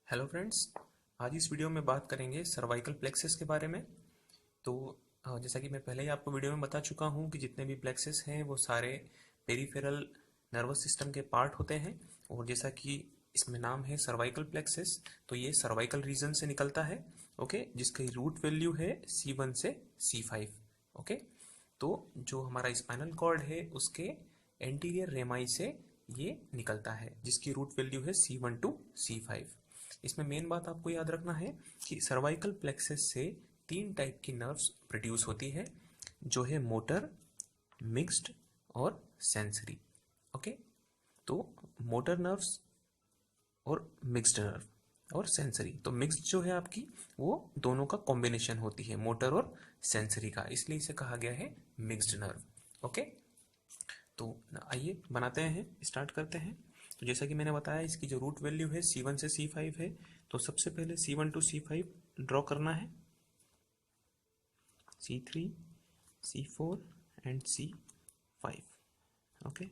Hello friends. आज इस video में बात करेंगे सर्वाइकल प्लेक्सस के बारे में। तो जैसा कि मैं पहले ही आपको वीडियो में बता चुका हूं कि जितने भी प्लेक्सस हैं वो सारे पेरिफेरल नर्वस सिस्टम के पार्ट होते हैं। और जैसा कि इसमें नाम है सर्वाइकल प्लेक्सस, तो ये सर्वाइकल रीजन से निकलता है। ओके, जिसकी रूट वैल्यू है C1 से C5। ओके, तो जो हमारा स्पाइनल कॉर्ड है उसके एंटीरियर रेमाई से ये निकलता है, जिसकी रूट वैल्यू है C1 टू C5। इसमें मेन बात आपको याद रखना है कि सर्वाइकल प्लेक्सस से तीन टाइप की नर्व्स प्रोड्यूस होती है, जो है मोटर, मिक्स्ड और सेंसरी। ओके, तो मोटर नर्व्स और मिक्स्ड नर्व और सेंसरी, तो मिक्स्ड जो है आपकी वो दोनों का कॉम्बिनेशन होती है, मोटर और सेंसरी का, इसलिए इसे कहा गया है मिक्स्ड नर्व। ओके, तो आइए बनाते हैं, स्टार्ट करते हैं। तो जैसा कि मैंने बताया, इसकी जो रूट वैल्यू है C1 से C5 है। तो सबसे पहले C1 टू C5 ड्रॉ करना है, C3, C4 and C5। Okay,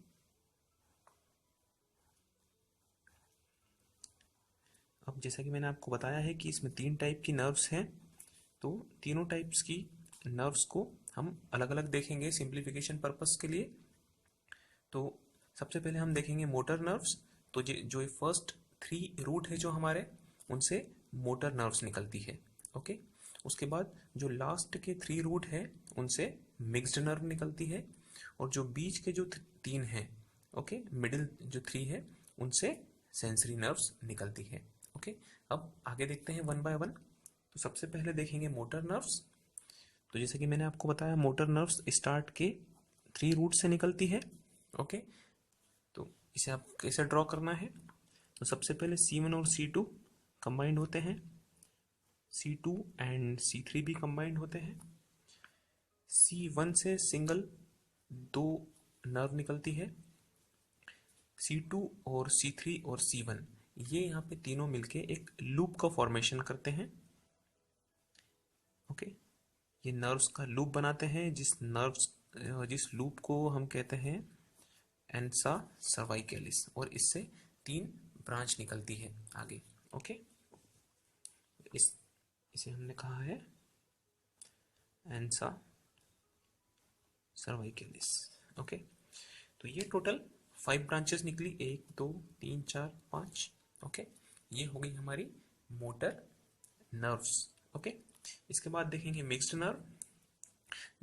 अब जैसा कि मैंने आपको बताया है कि इसमें तीन टाइप की नर्व्स हैं, तो तीनों टाइप्स की नर्व्स को हम अलग अलग देखेंगे सिंप्लीफिकेशन पर्पस के लिए। तो सबसे पहले हम देखेंगे मोटर नर्व्स। तो जो फर्स्ट थ्री रूट है जो हमारे, उनसे मोटर नर्व्स निकलती है। ओके, उसके बाद जो लास्ट के थ्री रूट है उनसे मिक्स्ड नर्व निकलती है, और जो बीच के जो तीन हैं, ओके, मिडिल जो थ्री है, उनसे सेंसरी नर्व्स निकलती है। ओके, अब आगे देखते हैं वन बाय वन। तो सबसे पहले देखेंगे मोटर नर्व्स। तो जैसे कि मैंने आपको बताया, मोटर नर्व्स स्टार्ट के थ्री रूट से निकलती है। ओके, तो इसे आप कैसे ड्रॉ करना है? तो सबसे पहले C1 और C2 कंबाइंड होते हैं, C2 एंड C3 भी कंबाइंड होते हैं। C1 से सिंगल दो नर्व निकलती है, C2 और C3 और C1, ये यहाँ पे तीनों मिलके एक लूप का फॉर्मेशन करते हैं। ओके, ये नर्व्स का लूप बनाते हैं, जिस लूप को हम कहते हैं एंसा सर्वाइकलिस, और इससे तीन ब्रांच निकलती है आगे। ओके, इस इसे हमने कहा है एंसा सर्वाइकलिस। ओके, तो ये टोटल 5 ब्रांचेस निकली, 1 2 3 4 5। ओके, ये हो गई हमारी मोटर नर्व्स। ओके, इसके बाद देखेंगे मिक्स्ड नर्व।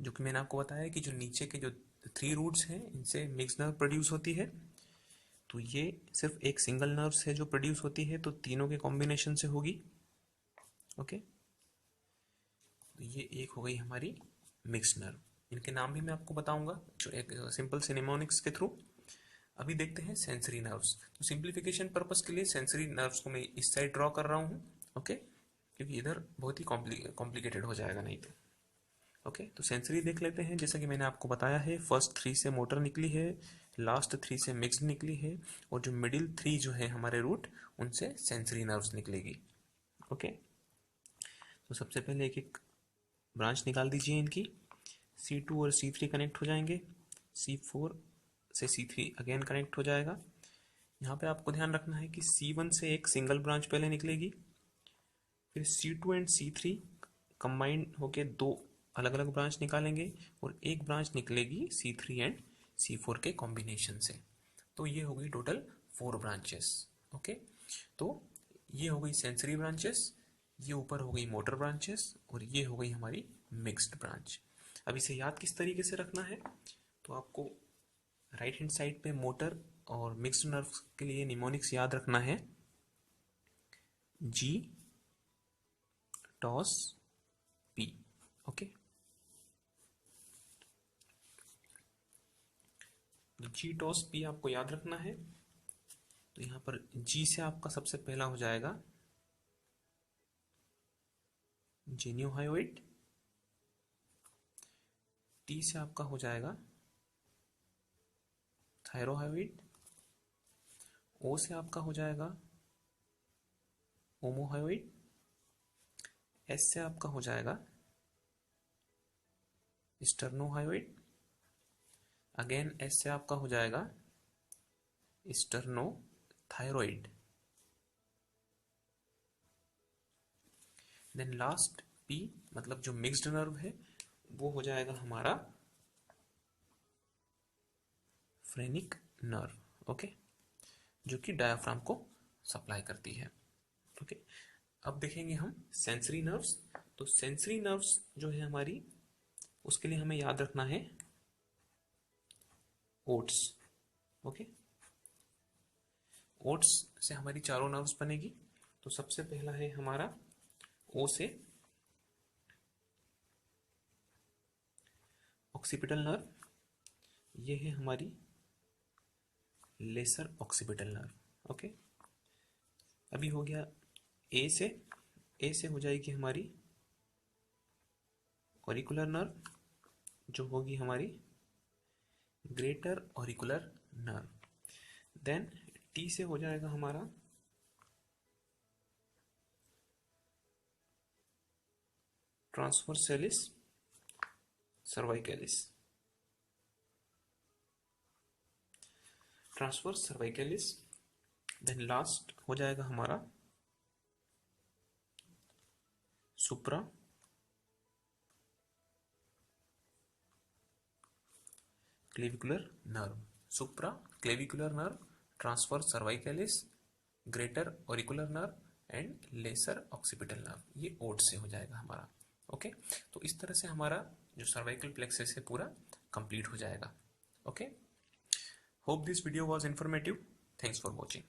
जो कि मैंने आपको बताया कि जो नीचे के जो थ्री रूट्स हैं, इनसे मिक्स्ड नर्व प्रोड्यूस होती है। तो ये सिर्फ एक सिंगल नर्व से जो प्रोड्यूस होती है, तो तीनों के कॉम्बिनेशन से होगी। ओके, तो ये एक हो गई हमारी मिक्स्ड नर्व। इनके नाम भी मैं आपको बताऊंगा जो एक सिंपल से निमोनिक्स के थ्रू। अभी देखते हैं सेंसरी नर्व्स। तो सिंप्लीफिकेशन पर्पस के लिए सेंसरी नर्व्स को मैं इस साइड ड्रॉ कर रहा हूँ। ओके, क्योंकि इधर बहुत ही कॉम्प्लिकेटेड हो जाएगा नहीं तो। ओके, तो सेंसरी देख लेते हैं। जैसा कि मैंने आपको बताया है, फर्स्ट थ्री से मोटर निकली है, लास्ट थ्री से मिक्स्ड निकली है, और जो मिडिल थ्री जो है हमारे रूट, उनसे सेंसरी नर्व्स निकलेगी। ओके, तो सबसे पहले एक एक ब्रांच निकाल दीजिए इनकी। C2 और C3 कनेक्ट हो जाएंगे, C4 से C3 अगेन कनेक्ट हो जाएगा। यहाँ पे आपको ध्यान रखना है कि C1 से एक सिंगल ब्रांच पहले निकलेगी, फिर C2 एंड C3 कंबाइंड होके दो अलग अलग ब्रांच निकालेंगे, और एक ब्रांच निकलेगी C3 एंड C4 के कॉम्बिनेशन से। तो ये हो गई टोटल 4 ब्रांचेस। ओके, तो ये हो गई सेंसरी ब्रांचेस, ये ऊपर हो गई मोटर ब्रांचेस, और ये हो गई हमारी मिक्स्ड ब्रांच। अब इसे याद किस तरीके से रखना है? तो आपको राइट हैंड साइड पे मोटर और मिक्स्ड नर्व्स के लिए निमोनिक्स याद रखना है, G toss P। Okay, G toss P आपको याद रखना है। तो यहाँ पर G से आपका सबसे पहला हो जाएगा जेन्योहायोइड, T से आपका हो जाएगा थायरोहायोइड, O से आपका हो जाएगा ओमोहायोइड, S से आपका हो जाएगा स्टर्नोहायोइड, अगेन S से आपका हो जाएगा स्टर्नोथायरॉइड। देन लास्ट पी मतलब जो मिक्स्ड नर्व है वो हो जाएगा हमारा फ्रेनिक नर्व, ओके, जो कि डायाफ्राम को सप्लाई करती है। ओके, अब देखेंगे हम सेंसरी नर्व्स। तो सेंसरी नर्व्स जो है हमारी, उसके लिए हमें याद रखना है ओट्स। ओके, ओट्स से हमारी चारों नर्व्स बनेगी। तो सबसे पहला है हमारा ओ से ऑक्सीपिटल नर्व, ये है हमारी लेसर ऑक्सीपिटल नर्व। ओके, अभी हो गया ए से हो जाएगी हमारी ऑरिकुलर नर्व, जो होगी हमारी greater auricular nerve. Then T से हो जाएगा हमारा transversalis cervicalis, transverse cervicalis. Then last हो जाएगा हमारा supra clavicular nerve, supra clavicular nerve, transverse cervicalis, greater auricular nerve and lesser occipital nerve, ये ओट से हो जाएगा हमारा। ओके, तो इस तरह से हमारा जो सर्वाइकल प्लेक्सस है पूरा कंप्लीट हो जाएगा। Okay, hope this video was informative. Thanks for watching.